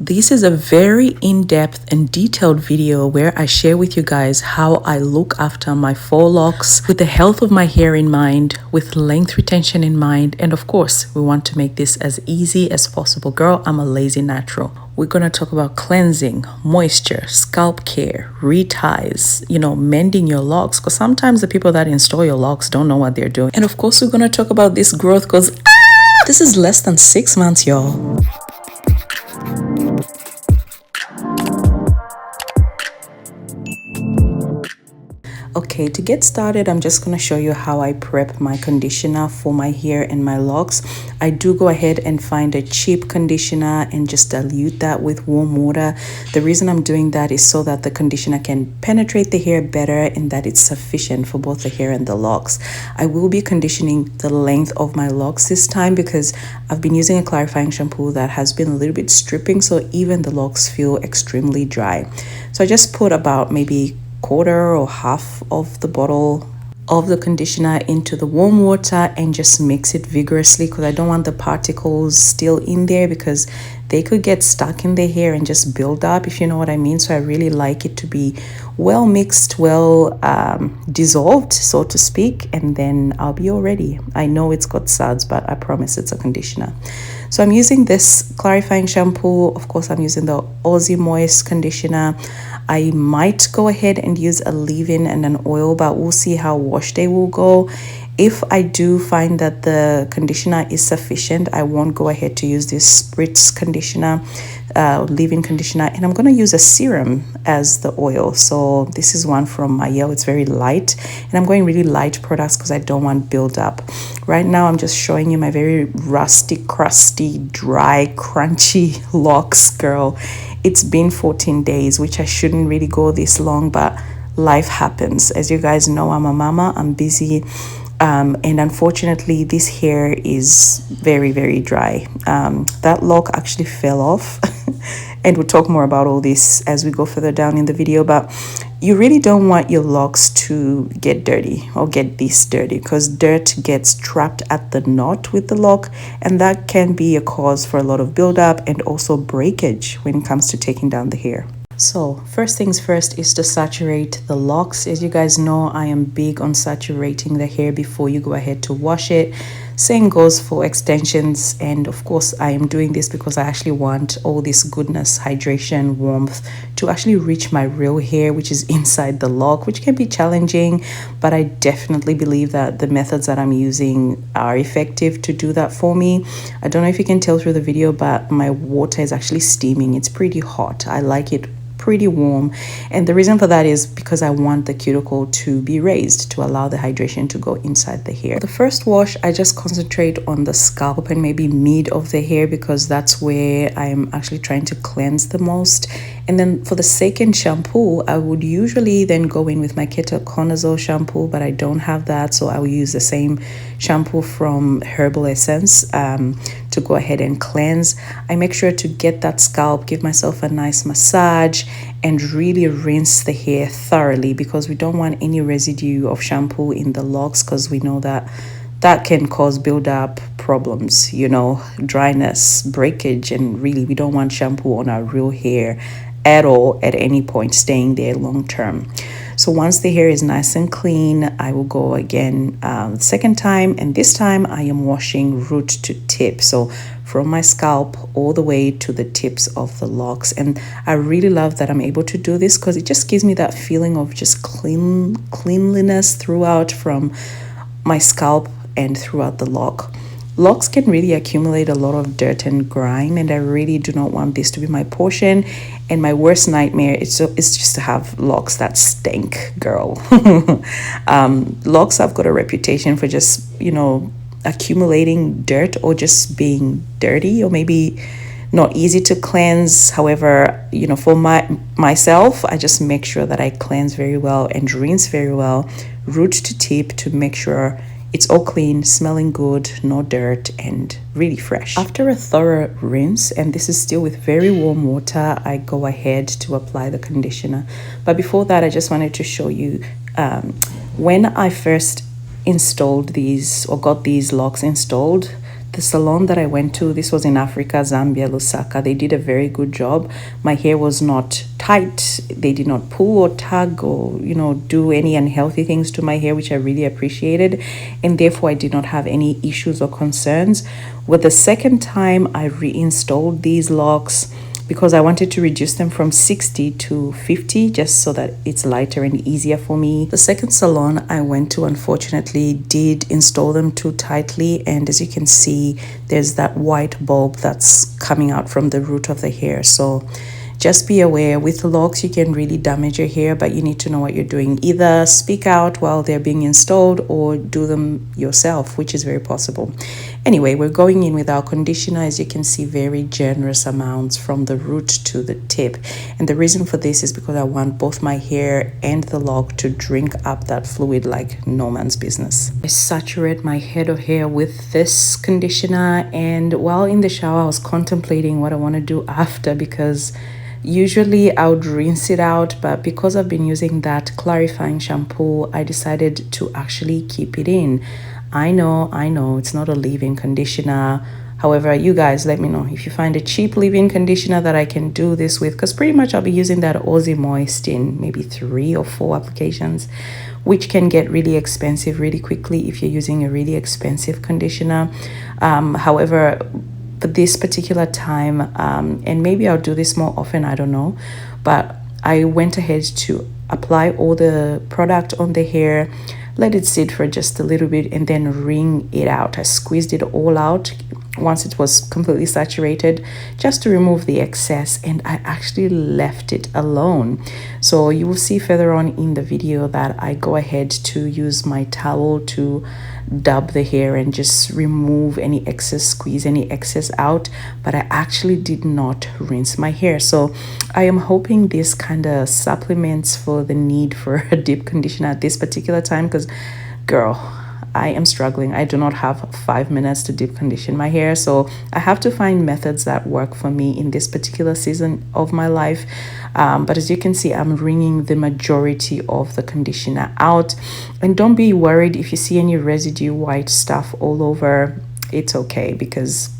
This is a very in-depth and detailed video where I share with you guys how I look after my faux locks with the health of my hair in mind, with length retention in mind, and of course, we want to make this as easy as possible. Girl, I'm a lazy natural. We're going to talk about cleansing, moisture, scalp care, reties, mending your locks, because sometimes the people that install your locks don't know what they're doing. And of course, we're going to talk about this growth because this is less than 6 months, y'all. Okay, to get started, I'm just going to show you how I prep my conditioner for my hair and my locks. I do go ahead and find a cheap conditioner and just dilute that with warm water. The reason I'm doing that is so that the conditioner can penetrate the hair better and that it's sufficient for both the hair and the locks. I will be conditioning the length of my locks this time because I've been using a clarifying shampoo that has been a little bit stripping, so even the locks feel extremely dry. So I just put about maybe quarter or half of the bottle of the conditioner into the warm water and just mix it vigorously because I don't want the particles still in there because they could get stuck in the hair and just build up, if you know what I mean. So I really like it to be well mixed, well dissolved, so to speak, and then I'll be all ready. I know it's got suds, but I promise it's a conditioner. So I'm using this clarifying shampoo. Of course, I'm using the Aussie Moist conditioner. I might go ahead and use a leave-in and an oil, but we'll see how wash day will go. If I do find that the conditioner is sufficient, I won't go ahead to use this spritz conditioner, leave-in conditioner, and I'm going to use a serum as the oil. So this is one from Mayel. It's very light, and I'm going really light products because I don't want build up. Right now, I'm just showing you my very rusty, crusty, dry, crunchy locks, girl. It's been 14 days, which I shouldn't really go this long, but life happens. As you guys know, I'm a mama, I'm busy. And unfortunately, this hair is very, very dry. That lock actually fell off. And we'll talk more about all this as we go further down in the video. But you really don't want your locks to get dirty or get this dirty because dirt gets trapped at the knot with the lock. And that can be a cause for a lot of buildup and also breakage when it comes to taking down the hair. So first things first is to saturate the locks. As you guys know, I am big on saturating the hair before you go ahead to wash it. Same goes for extensions, and of course I am doing this because I actually want all this goodness, hydration, warmth to actually reach my real hair, which is inside the lock, which can be challenging, but I definitely believe that the methods that I'm using are effective to do that for me. I don't know if you can tell through the video, but my water is actually steaming. It's pretty hot. I like it pretty warm, and the reason for that is because I want the cuticle to be raised to allow the hydration to go inside the hair. The first wash, I just concentrate on the scalp and maybe mid of the hair because that's where I'm actually trying to cleanse the most. And then for the second shampoo, I would usually then go in with my ketoconazole shampoo, but I don't have that, so I will use the same shampoo from Herbal Essence to go ahead and cleanse. I make sure to get that scalp, give myself a nice massage, and really rinse the hair thoroughly because we don't want any residue of shampoo in the locks because we know that that can cause build-up problems, dryness, breakage, and really we don't want shampoo on our real hair at all at any point staying there long term. So once the hair is nice and clean, I will go again the second time, and this time I am washing root to tip. So from my scalp all the way to the tips of the locks. And I really love that I'm able to do this because it just gives me that feeling of just cleanliness throughout from my scalp and throughout the lock. Locks can really accumulate a lot of dirt and grime, and I really do not want this to be my portion. And my worst nightmare is just to have locks that stink, girl. Locks have got a reputation for just, accumulating dirt or just being dirty or maybe not easy to cleanse. However, for myself, I just make sure that I cleanse very well and rinse very well, root to tip, to make sure it's all clean, smelling good, no dirt, and really fresh. After a thorough rinse, and this is still with very warm water, I go ahead to apply the conditioner. But before that, I just wanted to show you when I first installed these or got these locks installed, the salon that I went to, this was in Africa, Zambia, Lusaka, they did a very good job. My hair was not tight. They did not pull or tug or, do any unhealthy things to my hair, which I really appreciated. And therefore, I did not have any issues or concerns. With the second time, I reinstalled these locks because I wanted to reduce them from 60 to 50 just so that it's lighter and easier for me. The second salon I went to, unfortunately, did install them too tightly, and as you can see, there's that white bulb that's coming out from the root of the hair. So just be aware, with locks you can really damage your hair, but you need to know what you're doing. Either speak out while they're being installed or do them yourself, which is very possible. Anyway, we're going in with our conditioner. As you can see, very generous amounts from the root to the tip. And the reason for this is because I want both my hair and the lock to drink up that fluid like no man's business. I saturate my head of hair with this conditioner, and while in the shower I was contemplating what I want to do after, because usually I would rinse it out, but because I've been using that clarifying shampoo, I decided to actually keep it in. I know it's not a leave-in conditioner. However, you guys let me know if you find a cheap leave-in conditioner that I can do this with, because pretty much I'll be using that Aussie Moist in maybe 3 or 4 applications, which can get really expensive really quickly if you're using a really expensive conditioner. However, for this particular time, and maybe I'll do this more often, I don't know, but I went ahead to apply all the product on the hair, let it sit for just a little bit, and then wring it out. I squeezed it all out once it was completely saturated, just to remove the excess, and I actually left it alone. So you will see further on in the video that I go ahead to use my towel to dab the hair and just remove any excess, squeeze any excess out, but I actually did not rinse my hair. So I am hoping this kind of supplements for the need for a deep conditioner at this particular time, because girl, I am struggling. I do not have 5 minutes to deep condition my hair, so I have to find methods that work for me in this particular season of my life. But as you can see, I'm wringing the majority of the conditioner out. And don't be worried if you see any residue white stuff all over. It's okay, because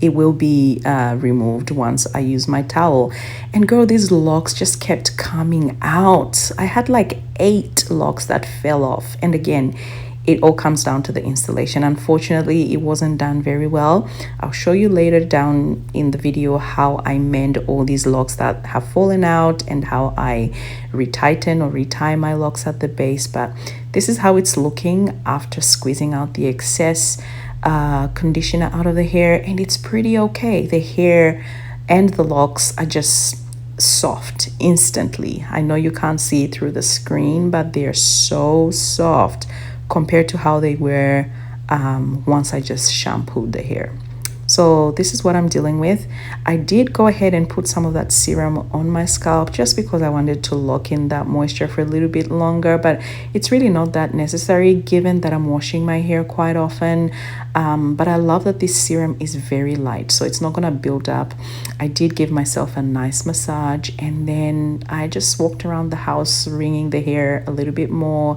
it will be removed once I use my towel. And girl, these locks just kept coming out. I had like 8 locks that fell off. And again, it all comes down to the installation. Unfortunately, it wasn't done very well. I'll show you later down in the video how I mend all these locks that have fallen out and how I retighten or retie my locks at the base. But this is how it's looking after squeezing out the excess conditioner out of the hair, and it's pretty okay. The hair and the locks are just soft instantly. I know you can't see it through the screen, but they're so soft compared to how they were once I just shampooed the hair. So this is what I'm dealing with. I did go ahead and put some of that serum on my scalp just because I wanted to lock in that moisture for a little bit longer, but it's really not that necessary given that I'm washing my hair quite often. But I love that this serum is very light, so it's not gonna build up. I did give myself a nice massage, and then I just walked around the house wringing the hair a little bit more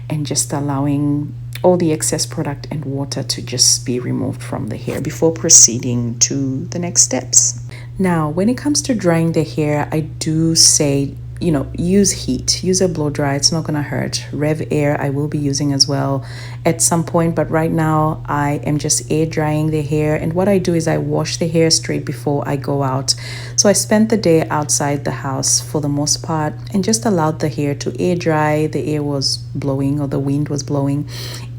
and just allowing all the excess product and water to just be removed from the hair before proceeding to the next steps. Now, when it comes to drying the hair, I do say, use heat, use a blow dry. It's not gonna hurt. Rev Air I will be using as well at some point, but right now I am just air drying the hair. And what I do is I wash the hair straight before I go out. So I spent the day outside the house for the most part and just allowed the hair to air dry. The air was blowing, or the wind was blowing,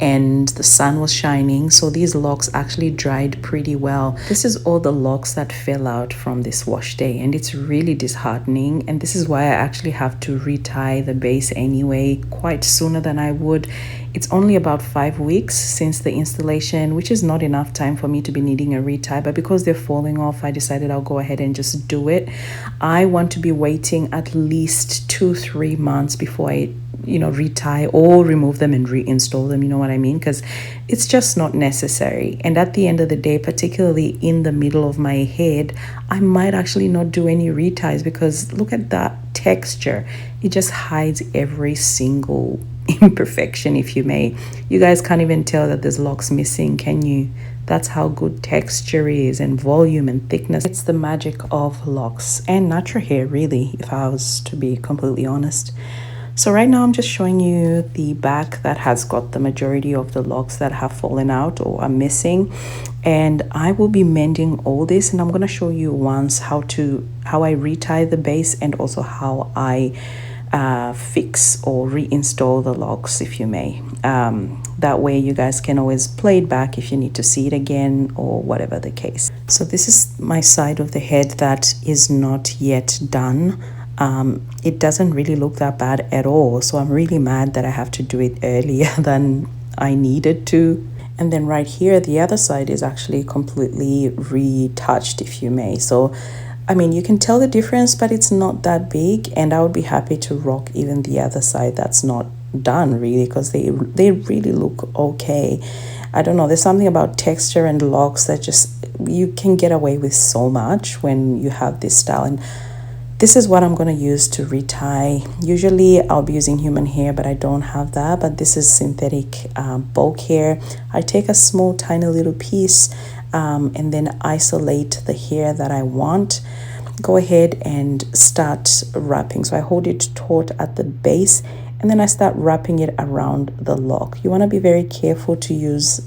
and the sun was shining, so these locks actually dried pretty well. This is all the locks that fell out from this wash day, and it's really disheartening, and this is why I actually have to retie the base anyway quite sooner than I would. It's only about 5 weeks since the installation, which is not enough time for me to be needing a retie, but because they're falling off, I decided I'll go ahead and just do it. I want to be waiting at least 2-3 months before I retie or remove them and reinstall them, you know what I mean? Because it's just not necessary. And at the end of the day, particularly in the middle of my head, I might actually not do any reties, because look at that texture. It just hides every single imperfection, if you may. You guys can't even tell that there's locks missing, can you? That's how good texture is, and volume and thickness. It's the magic of locks and natural hair, really, if I was to be completely honest. So right now I'm just showing you the back that has got the majority of the locks that have fallen out or are missing, and I will be mending all this, and I'm going to show you once how I retie the base, and also how I fix or reinstall the locks, if you may. That way you guys can always play it back if you need to see it again or whatever the case. So this is my side of the head that is not yet done. It doesn't really look that bad at all, so I'm really mad that I have to do it earlier than I needed to. And then right here, the other side is actually completely retouched, if you may. So I mean, you can tell the difference, but it's not that big, and I would be happy to rock even the other side that's not done, really, because they really look okay. I don't know, there's something about texture and locks that just, you can get away with so much when you have this style. And this is what I'm going to use to retie. Usually I'll be using human hair, but I don't have that. But this is synthetic bulk hair. I take a small tiny little piece and then isolate the hair that I want. Go ahead and start wrapping. So I hold it taut at the base, and then I start wrapping it around the lock. You want to be very careful to use,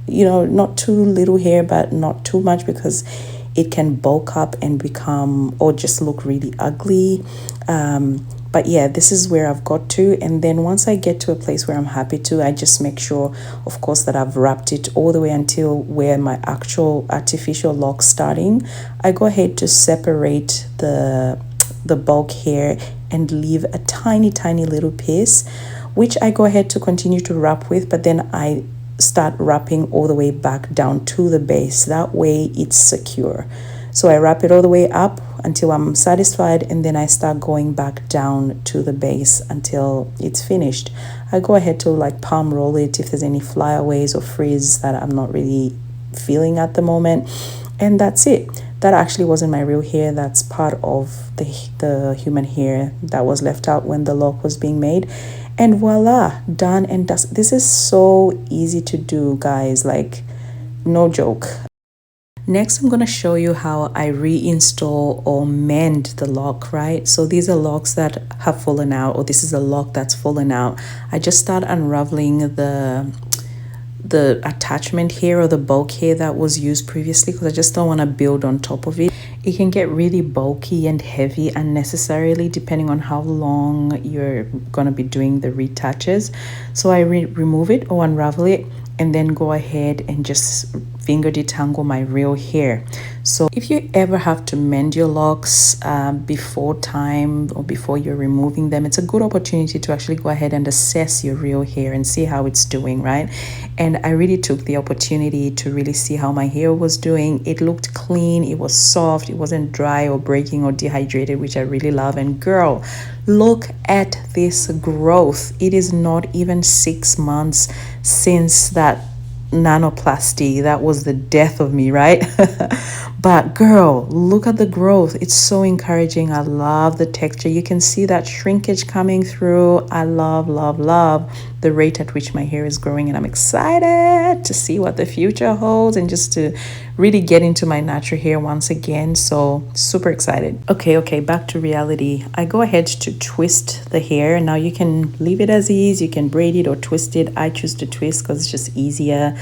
you know, not too little hair, but not too much, because it can bulk up and become, or just look really ugly. But yeah, this is where I've got to. And then once I get to a place where I'm happy to, I just make sure, of course, that I've wrapped it all the way until where my actual artificial lock's starting. I go ahead to separate the bulk hair and leave a tiny little piece, which I go ahead to continue to wrap with, but then I start wrapping all the way back down to the base. That way it's secure. So I wrap it all the way up until I'm satisfied, and then I start going back down to the base until it's finished. I go ahead to like palm roll it if there's any flyaways or frizz that I'm not really feeling at the moment, and that's it. That actually wasn't my real hair. That's part of the human hair that was left out when the lock was being made. And voila, done and dusted. This is so easy to do, guys, like no joke. Next, I'm going to show you how I reinstall or mend the lock, right? So these are locks that have fallen out, or this is a lock that's fallen out. I just start unraveling the attachment here, or the bulk hair that was used previously, because I just don't want to build on top of it. It can get really bulky and heavy unnecessarily depending on how long you're going to be doing the retouches. So I remove it or unravel it, and then go ahead and just finger detangle my real hair. So if you ever have to mend your locks before time or before you're removing them, it's a good opportunity to actually go ahead and assess your real hair and see how it's doing, right? And I really took the opportunity to really see how my hair was doing. It looked clean, it was soft, it wasn't dry or breaking or dehydrated, which I really love. And girl, look at this growth. It is not even 6 months since that nanoplasty that was the death of me, right? But girl, look at the growth. It's so encouraging. I love the texture. You can see that shrinkage coming through. I love the rate at which my hair is growing, and I'm excited to see what the future holds and just to really get into my natural hair once again. So super excited. Okay, back to reality. I go ahead to twist the hair. Now you can leave it as is, you can braid it or twist it. I choose to twist because it's just easier.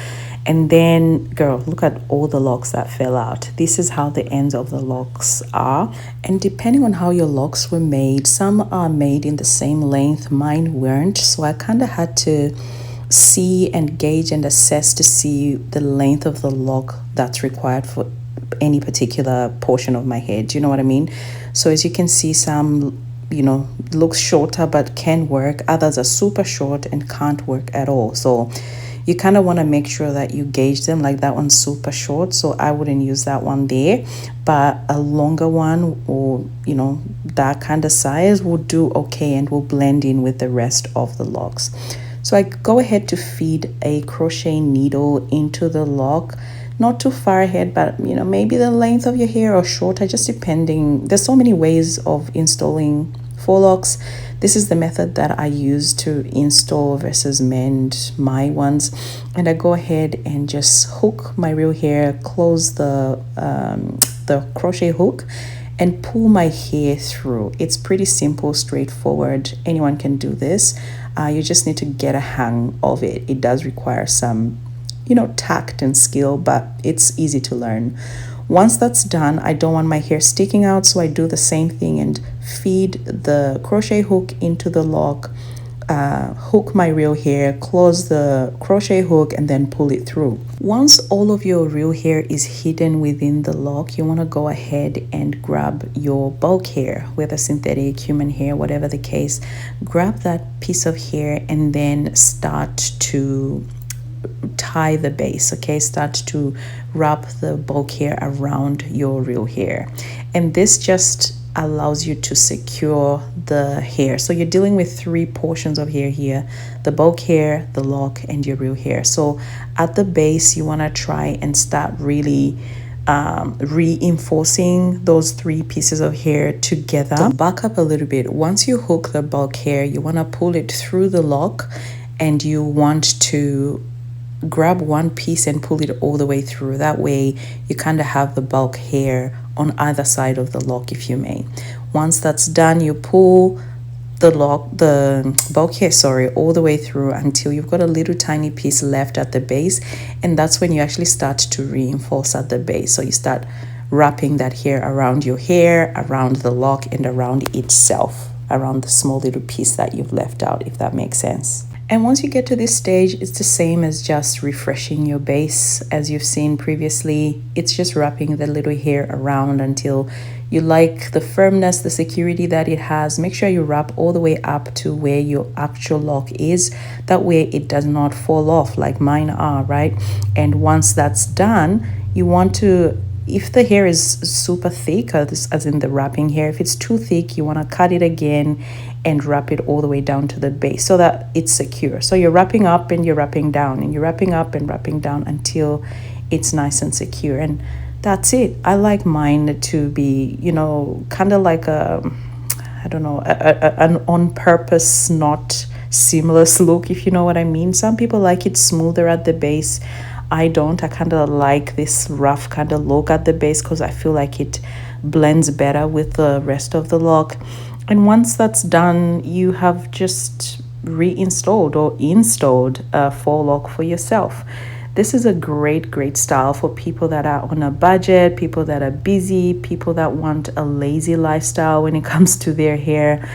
And then, girl, look at all the locks that fell out. This is how the ends of the locks are. And depending on how your locks were made, some are made in the same length, mine weren't. So I kind of had to see and gauge and assess to see the length of the lock that's required for any particular portion of my head. Do you know what I mean? So as you can see, some, you know, looks shorter but can work. Others are super short and can't work at all. So you kind of want to make sure that you gauge them. Like that one's super short, so I wouldn't use that one there, but a longer one, or you know, that kind of size will do okay and will blend in with the rest of the locks. So I go ahead to feed a crochet needle into the lock, not too far ahead, but you know, maybe the length of your hair or shorter, just depending. There's so many ways of installing faux locs. This is the method that I use to install versus mend my ones. And I go ahead and just hook my real hair, close the crochet hook, and pull my hair through. It's pretty simple, straightforward. Anyone can do this. You just need to get a hang of it. It does require some, tact and skill, but it's easy to learn. Once that's done, I don't want my hair sticking out, so I do the same thing and feed the crochet hook into the lock, hook my real hair, close the crochet hook, and then pull it through. Once all of your real hair is hidden within the lock, you want to go ahead and grab your bulk hair, whether synthetic, human hair, whatever the case. Grab that piece of hair and then start to tie the base. Okay, start to wrap the bulk hair around your real hair, and this just allows you to secure the hair. So you're dealing with three portions of hair here: the bulk hair, the lock, and your real hair. So at the base, you want to try and start really reinforcing those three pieces of hair together. So back up a little bit. Once you hook the bulk hair, you want to pull it through the lock, and you want to grab one piece and pull it all the way through. That way you kind of have the bulk hair on either side of the lock, if you may. Once that's done, you pull the bulk hair, all the way through until you've got a little tiny piece left at the base, and that's when you actually start to reinforce at the base. So you start wrapping that hair around your hair, around the lock, and around itself, around the small little piece that you've left out, if that makes sense. And once you get to this stage, it's the same as just refreshing your base. As you've seen previously, it's just wrapping the little hair around until you like the firmness, the security that it has. Make sure you wrap all the way up to where your actual lock is. That way it does not fall off like mine are, right? And once that's done, you want to, if the hair is super thick, as in the wrapping hair, if it's too thick, you want to cut it again and wrap it all the way down to the base so that it's secure. So you're wrapping up and you're wrapping down and you're wrapping up and wrapping down until it's nice and secure. And that's it. I like mine to be, kind of like an on purpose, not seamless look, if you know what I mean. Some people like it smoother at the base. I don't. I kind of like this rough kind of look at the base because I feel like it blends better with the rest of the lock. And once that's done, you have just reinstalled or installed a faux lock for yourself. This is a great style for people that are on a budget, people that are busy, people that want a lazy lifestyle when it comes to their hair.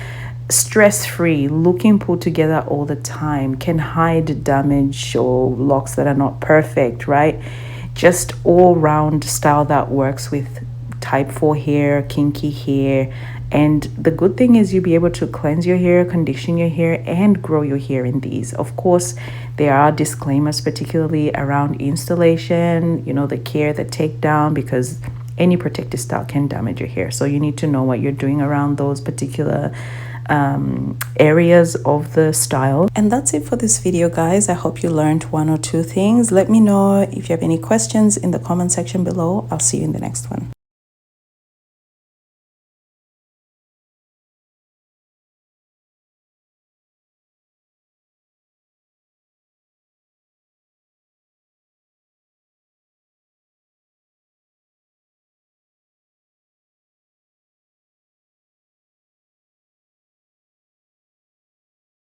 Stress-free, looking put together all the time, can hide damage or locks that are not perfect, right? Just all-round style that works with type 4 hair, kinky hair. And the good thing is you'll be able to cleanse your hair, condition your hair, and grow your hair in these. Of course, there are disclaimers, particularly around installation, the care, the takedown, because any protective style can damage your hair. So you need to know what you're doing around those particular areas of the style. And that's it for this video, guys. I hope you learned one or two things. Let me know if you have any questions in the comment section below. I'll see you in the next one.